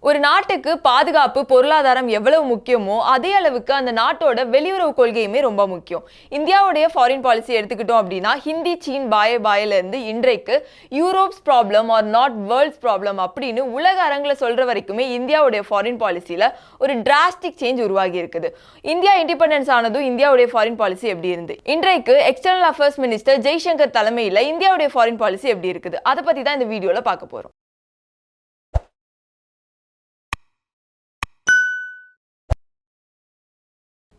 ஒரு நாட்டுக்கு பாதுகாப்பு பொருளாதாரம் எவ்வளவு முக்கியமோ அதே அளவுக்கு அந்த நாட்டோட வெளியுறவு கொள்கையுமே ரொம்ப முக்கியம். இந்தியாவுடைய ஃபாரின் பாலிசி எடுத்துக்கிட்டோம் அப்படின்னா ஹிந்தி சீன் பாய பாயில இருந்து இன்றைக்கு Europe's problem R not world's problem அப்படின்னு உலக அரங்கில் சொல்ற வரைக்குமே இந்தியாவுடைய ஃபாரின் பாலிசியில ஒரு டிராஸ்டிக் சேஞ்ச் உருவாகி இருக்குது. இந்தியா இண்டிபெண்டன்ஸ் ஆனதும் இந்தியாவுடைய ஃபாரின் பாலிசி எப்படி இருந்து இன்றைக்கு எக்ஸ்டர்னல் அஃபேர்ஸ் மினிஸ்டர் ஜெய்சங்கர் தலைமையில் இந்தியாவுடைய ஃபாரின் பாலிசி எப்படி இருக்குது அதை பத்தி தான் இந்த வீடியோல பார்க்க போறோம்.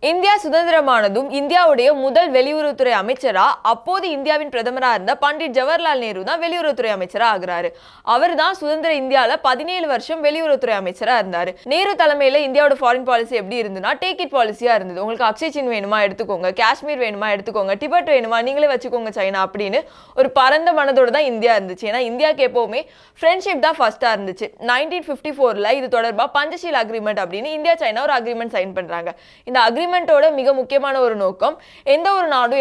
இந்தியா சுதந்திரமானதும் இந்தியாவுடைய முதல் வெளியுறவுத்துறை அமைச்சரா அப்போது இந்தியாவின் பிரதமராக இருந்த பண்டிட் ஜவஹர்லால் நேரு தான் வெளியுறவுத்துறை அமைச்சரா ஆகிறாரு. அவர் தான் சுதந்திர இந்தியாவில் 17 வருஷம் வெளியுறவுத்துறை அமைச்சரா இருந்தாரு. நேரு தலைமையில இந்தியாவோட ஃபாரின் பாலிசி எப்படி இருந்ததுன்னா டேக் இட் பாலிசியா இருந்தது. உங்களுக்கு அக்ஷய் சின் வேணுமா எடுத்துக்கோங்க, காஷ்மீர் வேணுமா எடுத்துக்கோங்க, டிபெட் வேணுமா நீங்களே வச்சுக்கோங்க சைனா அப்படின்னு ஒரு பரந்த மனதோட தான் இந்தியா இருந்துச்சு. ஏன்னா இந்தியாவுக்கு எப்பவுமே ஃப்ரெண்ட்ஷிப் தான் ஃபர்ஸ்டா இருந்துச்சு. 1954 இது தொடர்பாக பஞ்சஷீல் அக்ரிமெண்ட் அப்படின்னு இந்தியா சைனா ஒரு அக்ரிமெண்ட் சைன் பண்றாங்க. இந்த அக்ரிமெண்ட் மிக முக்கியமான ஒரு நோக்கம் எந்த ஒரு நாடு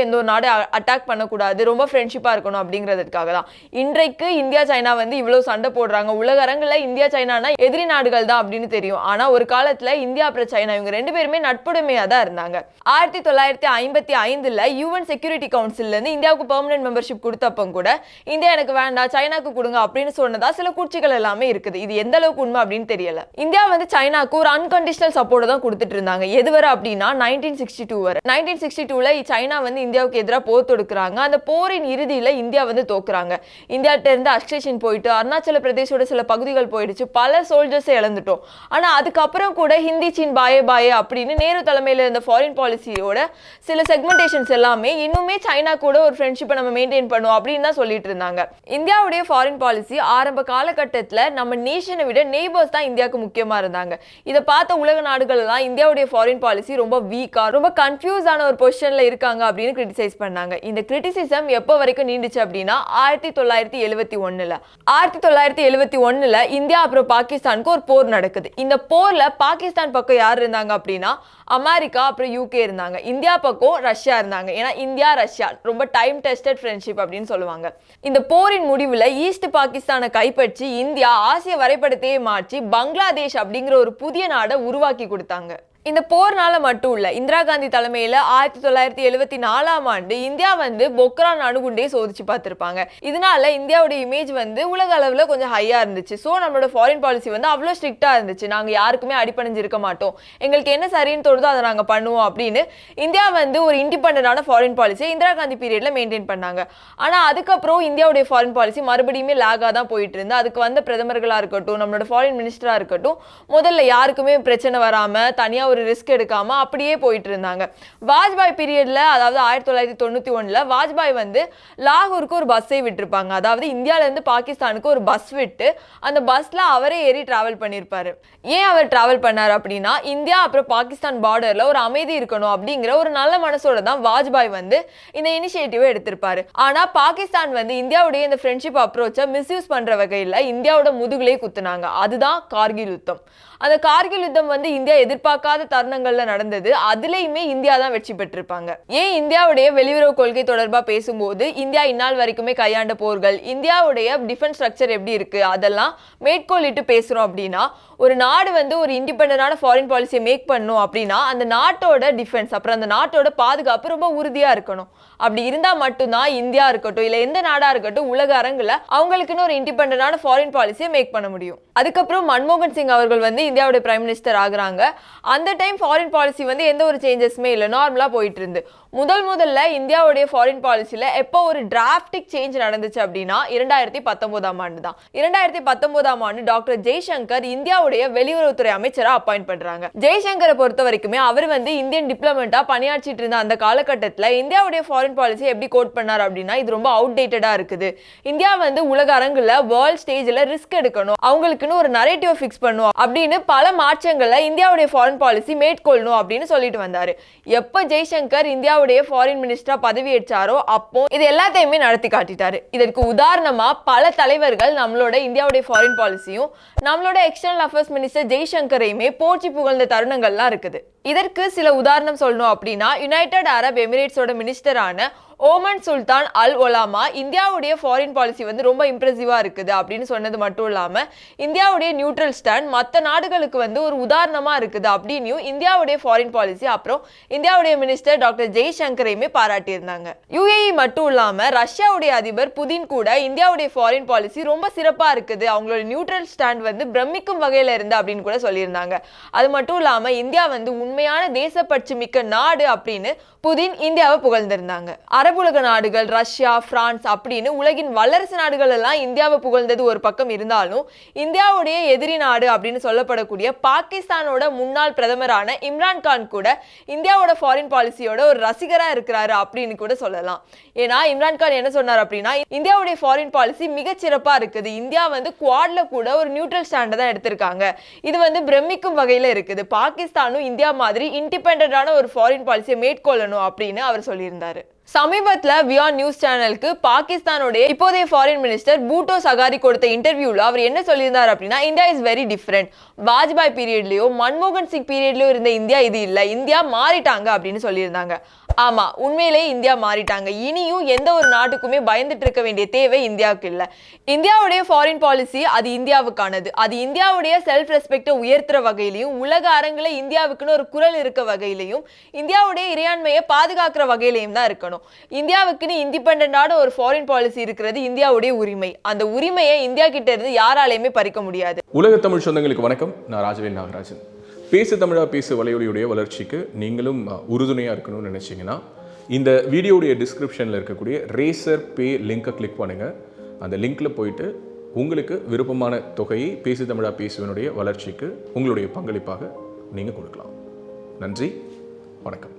அட்டாக் பண்ணக்கூடாது, ரொம்ப ஃப்ரெண்ட்ஷிப்பா இருக்கணும் அப்படிங்கிறதுக்காக தான். இன்றைக்கு இந்தியா சைனா இவ்வளவு சண்டை போடுறாங்க. உலக அரங்குல இந்தியா சைனானா எதிரி நாடுகள் தான் அப்படின்னு தெரியும். ஆனா ஒரு காலத்துல இந்தியா அப்புறம் சைனா இவங்க ரெண்டு பேருமே நட்புடைமையா தான் இருந்தாங்க. 1955 யூஎன் செக்யூரிட்டி கவுன்சில்ல இருந்து இந்தியாவுக்கு பெர்மனன்ட் மெம்பர்ஷிப் கொடுத்தப்ப கூட இந்தியா எனக்கு வேண்டாம் சைனாக்கு கொடுங்க அப்படின்னு சொன்னதா சில கூட்சிகள் எல்லாமே இருக்குது. இது எந்த அளவுக்கு உண்மை அப்படின்னு தெரியல. இந்தியா சைனாக்கு ஒரு அன்கண்டிஷனல் சப்போர்ட் தான் கொடுத்துட்டு இருந்தாங்க. எதுவரை அப்படின்னா 1962 வரை. 1962ல சைனா இந்தியாவுக்கு எதிராக போர் தொடுக்கிறாங்க. அந்த போரின் இறுதியில இந்தியா தோக்குறாங்க. இந்தியாட்ட இருந்து அக்ஷய் சின் போயிட்டு அருணாச்சல பிரதேசோட சில பகுதிகள் போயிடுச்சு. பல சோல்ஜர்ஸை இழந்துட்டோம். ஆனா அதுக்கப்புறம் கூட ஹிந்தி சீன் பாயே பாயே அப்படின்னு நேரு தலைமையில இருந்த ஃபாரின் பாலிசியோட சில செக்மெண்டேஷன்ஸ் எல்லாமே இன்னுமே சைனா கூட ஒரு ஃப்ரெண்ட்ஷிப்பை நம்ம மெயின்டைன் பண்ணுவோம் அப்படின்னு தான் சொல்லிட்டு இருந்தாங்க. இந்தியாவுடைய ஃபாரின் பாலிசி ஆரம்ப காலகட்டத்தில் நம்ம நேஷனை விட நெய்பர்ஸ் தான் இந்தியாவுக்கு முக்கியமா இருந்தாங்க. இதை பார்த்த உலக நாடுகள் எல்லாம் இந்தியாவுடைய ஃபாரின் பாலிசி ரொம்ப வீக்கா ரொம்ப கன்ஃபியூஸ் ஆன ஒரு பொசிஷன்ல இருக்காங்க அப்படின்னு கிரிட்டிசைஸ் பண்ணாங்க. இந்த கிரிட்டிசிசம் எப்போ வரைக்கும் நீண்டுச்சு அப்படின்னா 1971ல இந்தியா அப்புறம் பாகிஸ்தானுக்கு ஒரு போர் நடக்குது. இந்த போர்ல பாகிஸ்தான் பக்கம் யார் இருந்தாங்க அப்படின்னா அமெரிக்கா அப்புறம் யூகே இருந்தாங்க. இந்தியா பக்கம் ரஷ்யா இருந்தாங்க. ஏன்னா இந்தியா ரஷ்யா ரொம்ப டைம் டெஸ்டட் ஃப்ரெண்ட்ஷிப் அப்படின்னு சொல்லுவாங்க. இந்த போரின் முடிவில் ஈஸ்ட் பாகிஸ்தானை கைப்பற்றி இந்தியா ஆசிய வரைபடத்தையே மாற்றி பங்களாதேஷ் அப்படிங்கிற ஒரு புதிய நாடை உருவாக்கி கொடுத்தாங்க. இந்த போர்னால மட்டும் இல்ல, இந்திரா காந்தி தலைமையில 1974 இந்தியா பொக்ரான் அணுகுண்டே சோதிச்சு பார்த்திருப்பாங்க. இதனால இந்தியாவுடைய இமேஜ் உலக அளவுல கொஞ்சம் ஹையா இருந்துச்சு. ஸோ நம்மளோட ஃபாரின் பாலிசி அவ்வளோ ஸ்ட்ரிக்டா இருந்துச்சு. நாங்க யாருக்குமே அடிப்பணிஞ்சிருக்க மாட்டோம், எங்களுக்கு என்ன சரின்னு தோணுதோ அதை நாங்க பண்ணுவோம் அப்படின்னு இந்தியா ஒரு இண்டிபெண்டன்டான ஃபாரின் பாலிசியை இந்திரா காந்தி பீரியட்ல மெயின்டைன் பண்ணாங்க. ஆனா அதுக்கப்புறம் இந்தியாவுடைய ஃபாரின் பாலிசி மறுபடியுமே லாகா தான் போயிட்டு இருந்து அதுக்கு பிரதமர்களா இருக்கட்டும் நம்மளோட ஃபாரின் மினிஸ்டரா இருக்கட்டும் முதல்ல யாருக்குமே பிரச்சனை வராம தனியா ஒரு ரிஸ்க் எடுக்காம அப்படியே போயிட்டு இருந்தாங்க. வாஜ்பாய் பீரியட்ல அதாவது 1991ல வாஜ்பாய் லாகூருக்கு ஒரு பஸ்ஸை விட்டுருப்பாங்க. அதாவது இந்தியால இருந்து பாகிஸ்தானுக்கு ஒரு பஸ் விட்டு அந்த பஸ்ல அவரே ஏறி டிராவல் பண்ணியிருப்பாரு. ஏன் அவர் டிராவல் பண்ணார் அப்படின்னா இந்தியா அப்புறம் பாகிஸ்தான் பார்டர்ல ஒரு அமைதி இருக்கணும் அப்படிங்கிற ஒரு நல்ல மனசோட தான் வாஜ்பாய் இந்த இனிஷியேட்டிவை எடுத்திருப்பாரு. ஆனா பாகிஸ்தான் இந்தியாவுடைய இந்த ஃப்ரெண்ட்ஷிப் அப்ரோச்சை மிஸ்யூஸ் பண்ற வகையில் இந்தியாவோட முதுகுலே குத்துனாங்க. அதுதான் கார்கில் யுத்தம். அந்த கார்கில் யுத்தம் இந்தியா எதிர்பார்க்காத தருணங்கள்ல நடந்தது. அதுலயுமே இந்தியா தான் வெற்றி பெற்றிருப்பாங்க. ஏன் இந்தியாவுடைய வெளியுறவு கொள்கை தொடர்பா பேசும்போது இந்தியா இந்நாள் வரைக்குமே கையாண்ட போர்கள், இந்தியாவுடைய டிஃபென்ஸ் ஸ்ட்ரக்சர் எப்படி இருக்கு அதெல்லாம் மேற்கோளிட்டு பேசுறோம் அப்படின்னா ஒரு நாடு ஒரு இண்டிபெண்டன்டான ஃபாரின் பாலிசியை மேக் பண்ணும் அப்படின்னா அந்த நாட்டோட டிஃபென்ஸ் அப்புறம் அந்த நாட்டோட பாதுகாப்பு ரொம்ப உறுதியா இருக்கணும். அப்படி இருந்தா மட்டும்தான் இந்தியா இருக்கட்டும் இல்ல எந்த நாடா இருக்கட்டும் உலக அரங்குல அவங்களுக்குன்னு ஒரு இண்டிபெண்டன்டான ஃபாரின் பாலிசியை மேக் பண்ண முடியும். அதுக்கப்புறம் மன்மோகன் சிங் அவர்கள் இந்தியாவோட பிரைம் மினிஸ்டர் ஆகுறாங்க. அந்த டைம் ஃபாரின் பாலிசி எந்த ஒரு சேஞ்சஸ்மே இல்லை, நார்மலா போயிட்டு இருந்து. முதல்ல இந்தியாவுடைய ஃபாரின் பாலிசியில எப்போ ஒரு டிராஃப்டிக் சேஞ்ச் நடந்துச்சு அப்படின்னா 2019 தான். 2019 டாக்டர் ஜெய்சங்கர் இந்தியாவுடைய வெளியுறவுத்துறை அமைச்சரா அப்பாயிண்ட் பண்றாங்க. ஜெய்சங்கரை பொறுத்த வரைக்குமே அவர் இந்தியன் டிப்ளமேட்டா பணியாற்றிட்டு இருந்த அந்த காலகட்டத்தில் இந்தியாவுடைய ஃபாரின் பாலிசி எப்படி கோட் பண்ணார் அப்படின்னா இது ரொம்ப அவுடேட்டடா இருக்குது. இந்தியா உலக அரங்குல வேர்ல்ட் ஸ்டேஜ்ல ரிஸ்க் எடுக்கணும், அவங்களுக்குன்னு ஒரு நரேட்டிவ் ஃபிக்ஸ் பண்ணும் அப்படின்னு பல மாற்றங்களை இந்தியாவுடைய ஃபாரின் பாலிசி மேற்கொள்ளணும் அப்படின்னு சொல்லிட்டு வந்தாரு. எப்ப ஜெய்சங்கர் இந்தியாவுடைய ஃபாரின் மினிஸ்டரா பதவியேற்றாரோ அப்போ இது எல்லாத்தையுமே நடத்தி காட்டிட்டாரு. இதற்கு உதாரணமா பல தலைவர்கள் நம்மளோட இந்தியாவுடைய ஃபாரின் பாலிசியும் நம்மளோட எக்ஸ்டர்னல் அஃபேர்ஸ் மினிஸ்டர் ஜெய்சங்கரையுமே போற்றி புகழ்ந்த தருணங்கள்லாம் இருக்குது. இதற்கு சில உதாரணம் சொல்லணும் அப்படின்னா யுனைடெட் அரப் எமிரேட்ஸோட மினிஸ்டரான ஓமன் சுல்தான் அல் ஒலாமா இந்தியாவுடைய ஃபாரின் பாலிசி வந்து ரொம்ப இம்ப்ரெசிவா இருக்குது அப்படின்னு சொன்னது மட்டும் இல்லாம இந்தியாவுடைய நியூட்ரல் ஸ்டாண்ட் மற்ற நாடுகளுக்கு வந்து ஒரு உதாரணமா இருக்குது அப்படின்னு இந்தியாவுடைய ஃபாரின் பாலிசி அப்புறம் இந்தியாவுடைய மினிஸ்டர் டாக்டர் ஜெய்சங்கரையுமே பாராட்டியிருந்தாங்க. யுஏஇ மட்டும் இல்லாம ரஷ்யாவுடைய அதிபர் புதின் கூட இந்தியாவுடைய ஃபாரின் பாலிசி ரொம்ப சிறப்பா இருக்குது, அவங்களோட நியூட்ரல் ஸ்டாண்ட் வந்து பிரமிக்கும் வகையில இருந்து அப்படின்னு கூட சொல்லியிருந்தாங்க. அது மட்டும் இல்லாம இந்தியா வந்து உண்மையான தேசப்பற்று மிக்க நாடு அப்படின்னு புதின் இந்தியாவை புகழ்ந்திருந்தாங்க. அரபுலக நாடுகள் ரஷ்யா பிரான்ஸ் அப்படின்னு உலகின் வல்லரசு நாடுகள் எல்லாம் இந்தியாவை புகழ்ந்தது ஒரு பக்கம் இருந்தாலும் இந்தியாவுடைய எதிரி நாடு அப்படின்னு சொல்லப்படக்கூடிய பாகிஸ்தானோட முன்னாள் பிரதமரான இம்ரான்கான் கூட இந்தியாவோட ஃபாரின் பாலிசியோட ஒரு ரசிகரா இருக்கிறாரு அப்படின்னு கூட சொல்லலாம். ஏன்னா இம்ரான்கான் என்ன சொன்னார் அப்படின்னா, இந்தியாவுடைய ஃபாரின் பாலிசி மிகச்சிறப்பா இருக்குது, இந்தியா வந்து குவாட்ல கூட ஒரு நியூட்ரல் ஸ்டாண்ட் தான் எடுத்திருக்காங்க, இது வந்து பிரமிக்கும் வகையில இருக்குது, பாகிஸ்தானும் இந்தியா மாதிரி இண்டிபெண்டன்டான ஒரு ஃபாரின் பாலிசியை மேற்கொள்ளணும் அப்படின்னு அவர் சொல்லியிருந்தாரு. சமீபத்துல வியான் நியூஸ் சேனலுக்கு பாகிஸ்தானுடைய இப்போதைய ஃபாரின் மினிஸ்டர் பூட்டோ சகாரி கொடுத்த இன்டர்வியூல அவர் என்ன சொல்லியிருந்தார் அப்படின்னா, India is very different, Vajpayee பீரியட்லயோ மன்மோகன் சிங் பீரியட்லயோ இருந்த இந்தியா இது இல்ல, இந்தியா மாறிட்டாங்க அப்படின்னு சொல்லியிருந்தாங்க. ஆமா, உண்மையிலேயே இந்தியா மாறிட்டாங்க, இனியும் எந்த ஒரு நாட்டுக்குமே பயந்துட்டு இருக்க வேண்டிய தேவை இந்தியாவுக்கு இல்ல. இந்தியாவுடைய ஃபாரின் பாலிசி அது இந்தியாவுக்கானது, அது இந்தியாவுடைய செல்ஃப் ரெஸ்பெக்டை உயர்த்துற வகையிலையும் உலக அரங்குல இந்தியாவுக்குன்னு ஒரு குரல் இருக்க வகையிலையும் இந்தியாவுடைய இறையாண்மையை பாதுகாக்கிற வகையிலையும் தான் இருக்கணும். இந்தியாவுக்குன்னு இண்டிபெண்டன்டான ஒரு ஃபாரின் பாலிசி இருக்கிறது இந்தியாவுடைய உரிமை, அந்த உரிமையை இந்தியா கிட்ட இருந்து யாராலையுமே பறிக்க முடியாது. உலக தமிழ் சொந்தங்களுக்கு வணக்கம், நான் ராஜவேல் நாகராஜன். பேசு தமிழா பேசு வலையொலியுடைய வளர்ச்சிக்கு நீங்களும் உறுதுணையாக இருக்கணும்னு நினச்சிங்கன்னா இந்த வீடியோடைய டிஸ்கிரிப்ஷனில் இருக்கக்கூடிய ரேசர் பே லிங்கை கிளிக் பண்ணுங்கள். அந்த லிங்க்கில் போயிட்டு உங்களுக்கு விருப்பமான தொகையை பேசு தமிழா பேசுவனுடைய வளர்ச்சிக்கு உங்களுடைய பங்களிப்பாக நீங்கள் கொடுக்கலாம். நன்றி, வணக்கம்.